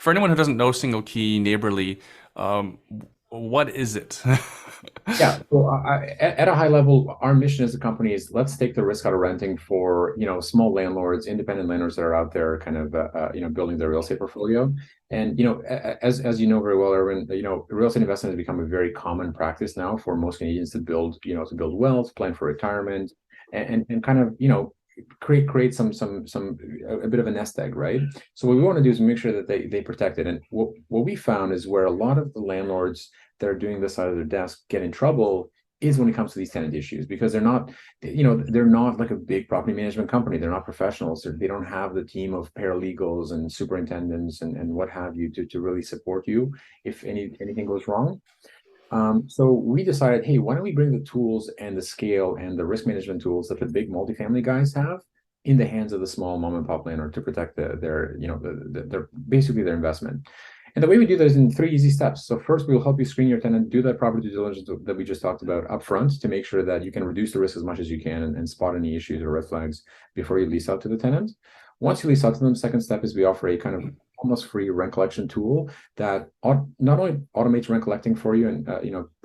for anyone who doesn't know single key neighborly, um, what is it? Yeah. So at a high level, our mission as a company is let's take the risk out of renting for small landlords, independent landlords that are out there, kind of building their real estate portfolio. And as you know very well, Erwin, real estate investment has become a very common practice now for most Canadians to build wealth, plan for retirement, and kind of create a bit of a nest egg, right? So what we want to do is make sure that they protect it. And what we found is where a lot of the landlords that are doing this side of their desk get in trouble is when it comes to these tenant issues, because they're not like a big property management company. They're not professionals. They don't have the team of paralegals and superintendents and what have you to really support you if anything goes wrong. So we decided, hey, why don't we bring the tools and the scale and the risk management tools that the big multifamily guys have in the hands of the small mom and pop landlord to protect their basically their investment. And the way we do that is in three easy steps. So first, we will help you screen your tenant, do that property due diligence that we just talked about upfront to make sure that you can reduce the risk as much as you can and spot any issues or red flags before you lease out to the tenant. Once you lease out to them, second step is we offer a kind of almost free rent collection tool that not only automates rent collecting for you and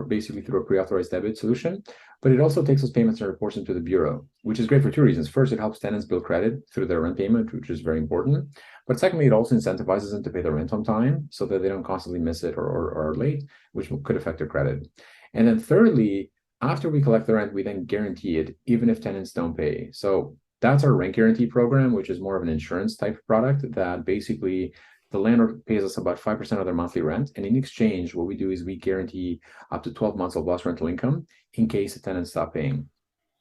basically through a pre-authorized debit solution, but it also takes those payments and reports them to the bureau, which is great for two reasons. First, it helps tenants build credit through their rent payment, which is very important. But secondly, it also incentivizes them to pay their rent on time so that they don't constantly miss it or are late, which could affect their credit. And then thirdly, after we collect the rent, we then guarantee it even if tenants don't pay. So that's our rent guarantee program, which is more of an insurance type of product that basically the landlord pays us about 5% of their monthly rent. And in exchange, what we do is we guarantee up to 12 months of lost rental income in case the tenants stop paying.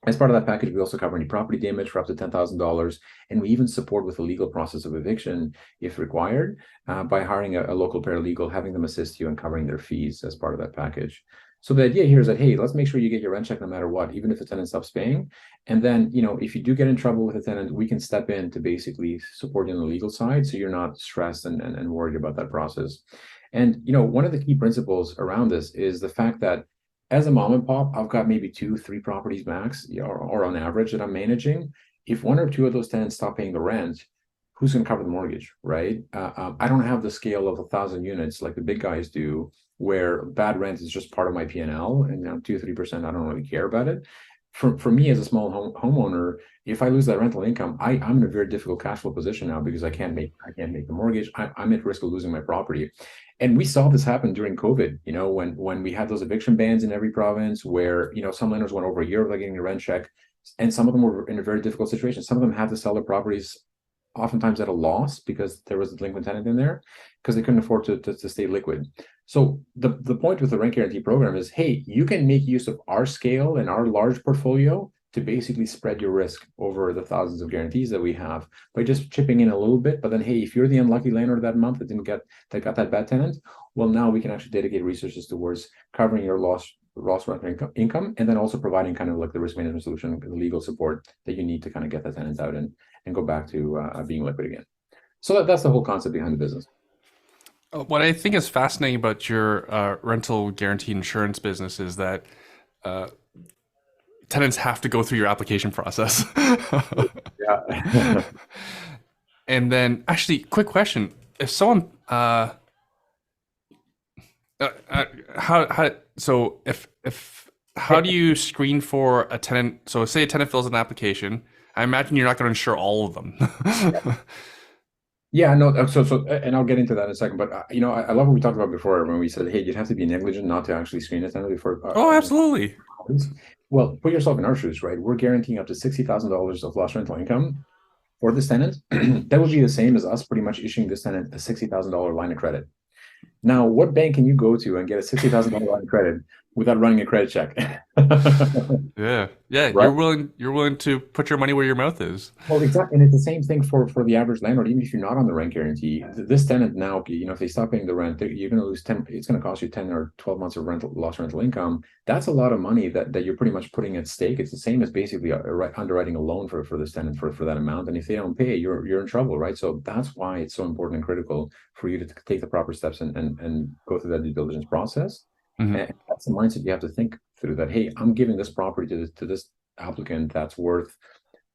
As part of that package, we also cover any property damage for up to $10,000. And we even support with the legal process of eviction if required by hiring a local paralegal, having them assist you and covering their fees as part of that package. So the idea here is that, hey, let's make sure you get your rent check no matter what, even if the tenant stops paying. And then, if you do get in trouble with a tenant, we can step in to basically support you on the legal side so you're not stressed and worried about that process. And, one of the key principles around this is the fact that as a mom and pop, I've got maybe 2, 3 properties max, or on average that I'm managing. If one or two of those tenants stop paying the rent, who's going to cover the mortgage, right? I don't have the scale of 1,000 units like the big guys do, where bad rent is just part of my P&L, and 2, 3%, I don't really care about it. For me as a small homeowner, if I lose that rental income, I'm in a very difficult cash flow position now because I can't make the mortgage. I'm at risk of losing my property. And we saw this happen during COVID, when we had those eviction bans in every province where, some landlords went over a year without getting a rent check. And some of them were in a very difficult situation. Some of them had to sell their properties oftentimes at a loss because there was a delinquent tenant in there because they couldn't afford to stay liquid. So the point with the rent guarantee program is, hey, you can make use of our scale and our large portfolio to basically spread your risk over the thousands of guarantees that we have by just chipping in a little bit. But then, hey, if you're the unlucky landlord that month that got that bad tenant, well, now we can actually dedicate resources towards covering your lost rental income, and then also providing kind of like the risk management solution, the legal support that you need to kind of get the tenants out and go back to being liquid again. So that's the whole concept behind the business. What I think is fascinating about your rental guarantee insurance business is that uh, tenants have to go through your application process. Yeah. And then, actually, quick question: if someone, how so if how do you screen for a tenant? So, say a tenant fills an application. I imagine you're not going to insure all of them. Yeah, no. And I'll get into that in a second. But I love what we talked about before when we said, hey, you'd have to be negligent not to actually screen a tenant before. Oh, absolutely. Well, put yourself in our shoes, right? We're guaranteeing up to $60,000 of lost rental income for this tenant. That would be the same as us pretty much issuing this tenant a $60,000 line of credit. Now, what bank can you go to and get a $60,000 line of credit without running a credit check? Yeah, yeah. Right. You're willing to put your money where your mouth is. Well, exactly, and it's the same thing for the average landlord. Even if you're not on the rent guarantee, this tenant now, if they stop paying the rent, you're going to lose 10. It's going to cost you 10 or 12 months of lost rental income. That's a lot of money that you're pretty much putting at stake. It's the same as basically underwriting a loan for this tenant for that amount. And if they don't pay, you're in trouble, right? So that's why it's so important and critical for you to take the proper steps and go through that due diligence process. Mhm. And that's the mindset you have to think through. That, hey, I'm giving this property to this applicant that's worth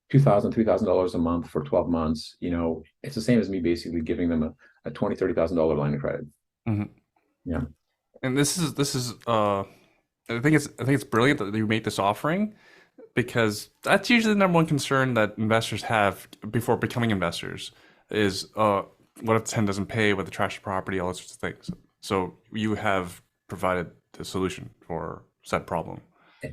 $2,000, $3,000 a month for 12 months. It's the same as me basically giving them a $20,000-$30,000 line of credit. Mhm. Yeah. And this is I think it's brilliant that you make this offering, because that's usually the number one concern that investors have before becoming investors is what if the tenant doesn't pay, what the trash the property, all those sorts of things. So you have provided the solution for said problem.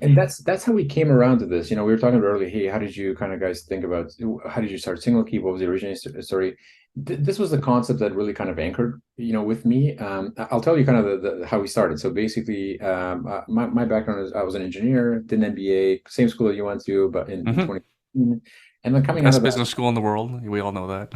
And that's how we came around to this. We were talking about earlier, hey, how did you kind of guys think about, how did you start SingleKey? What was the originating story? This was the concept that really kind of anchored, with me. I'll tell you kind of how we started. So basically, my background is I was an engineer, did an MBA, same school that you went to, but in Hmm. 2015. And then coming out Best of that, business school in the world. We all know that.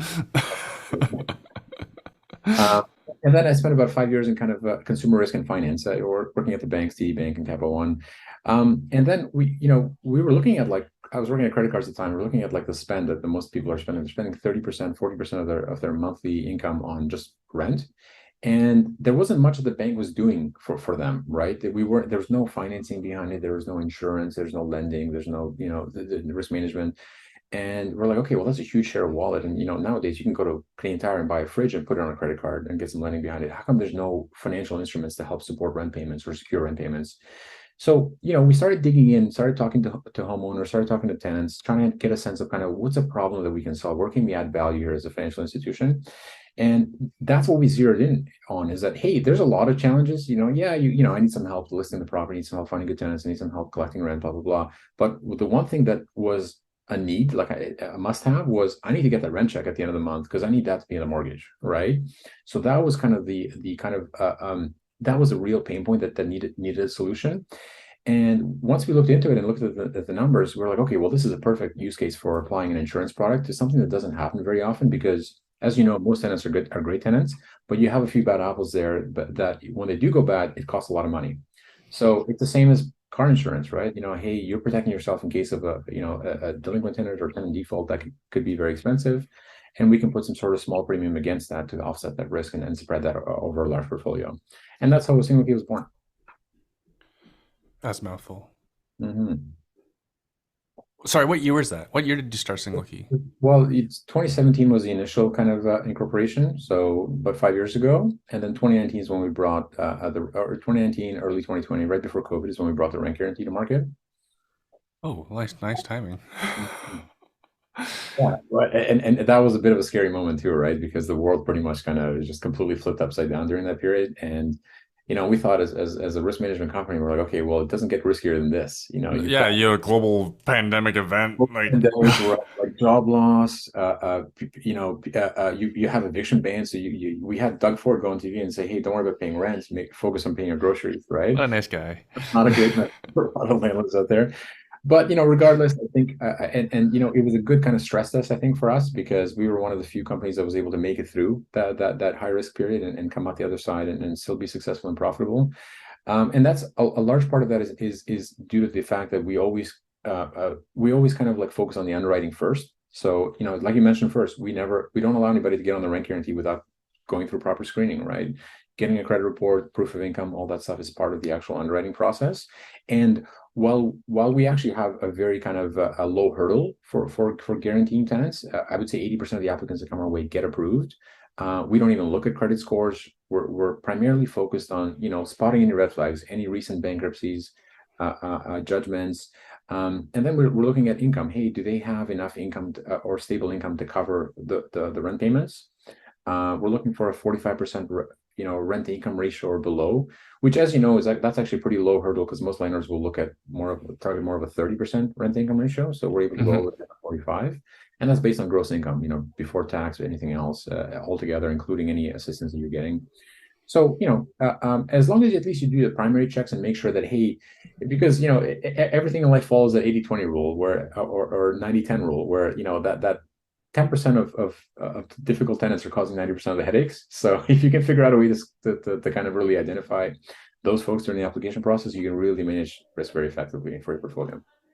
Uh, and then I spent about 5 years in kind of consumer risk and finance, or working at the banks, TD Bank and Capital One. And then we were looking at, like, I was working at credit cards at the time. We are looking at like the spend that the most people are spending. They're spending 30%, 40% of their monthly income on just rent. And there wasn't much that the bank was doing for them, right? That there was no financing behind it. There was no insurance. There's no lending. There's no, the risk management. And we're like, okay, well, that's a huge share of wallet. And nowadays you can go to Canadian Tire and buy a fridge and put it on a credit card and get some lending behind it. How come there's no financial instruments to help support rent payments or secure rent payments? So, we started digging in, started talking to homeowners, started talking to tenants, trying to get a sense of kind of what's a problem that we can solve. Where can we add value here as a financial institution? And that's what we zeroed in on, is that, hey, there's a lot of challenges. I need some help listing the property, I need some help finding good tenants, I need some help collecting rent, blah, blah, blah. But the one thing that was a need, like a must-have, was I need to get that rent check at the end of the month because I need that to be in a mortgage, right? So that was kind of the kind of that was a real pain point that needed a solution. And once we looked into it and looked at the numbers, we were like, okay, well, this is a perfect use case for applying an insurance product to something that doesn't happen very often, because, as you know, most tenants are great tenants, but you have a few bad apples there, but that when they do go bad, it costs a lot of money. So it's the same as car insurance, right? Hey, you're protecting yourself in case of a delinquent tenant or tenant default that could be very expensive. And we can put some sort of small premium against that to offset that risk and spread that over a large portfolio. And that's how SingleKey was born. That's a mouthful. Mm-hmm. Sorry, what year was that? What year did you start SingleKey? Well, it's 2017 was the initial kind of incorporation, so about 5 years ago, and then 2019 is when we brought or 2019, early 2020, right before COVID, is when we brought the rent guarantee to market. Oh, nice timing. Yeah, and that was a bit of a scary moment too, right? Because the world pretty much kind of just completely flipped upside down during that period, and we thought as a risk management company, we're like, okay, well, it doesn't get riskier than this. You've Yeah, got you have a global pandemic event. Like, pandemic, like job loss. You have eviction bans. So we had Doug Ford go on TV and say, hey, don't worry about paying rent. Focus on paying your groceries, right? what a nice guy. Not a great message for a lot of landlords out there. But regardless, I think, it was a good kind of stress test, I think, for us, because we were one of the few companies that was able to make it through that high risk period and come out the other side and still be successful and profitable. And that's a large part of that is due to the fact that we always kind of like focus on the underwriting first. So like you mentioned first, we don't allow anybody to get on the rent guarantee without going through proper screening, right? Getting a credit report, proof of income, all that stuff is part of the actual underwriting process. And while we actually have a very kind of a low hurdle for guaranteeing tenants, I would say 80% of the applicants that come our way get approved. We don't even look at credit scores. We're primarily focused on spotting any red flags, any recent bankruptcies, judgments, and then we're looking at income. Hey, do they have enough income or stable income to cover the rent payments? We're looking for a 45% rent to income ratio or below, which, as you know, that's actually a pretty low hurdle, because most lenders will look at target more of a 30% rent to income ratio. So we're able to go over 45, and that's based on gross income, before tax or anything else altogether, including any assistance that you're getting. So, as long as at least you do the primary checks and make sure that, hey, because, everything in life follows that 80-20 rule or 90-10 rule, where, that 10% of difficult tenants are causing 90% of the headaches. So if you can figure out a way to kind of really identify those folks during the application process, you can really manage risk very effectively for your portfolio.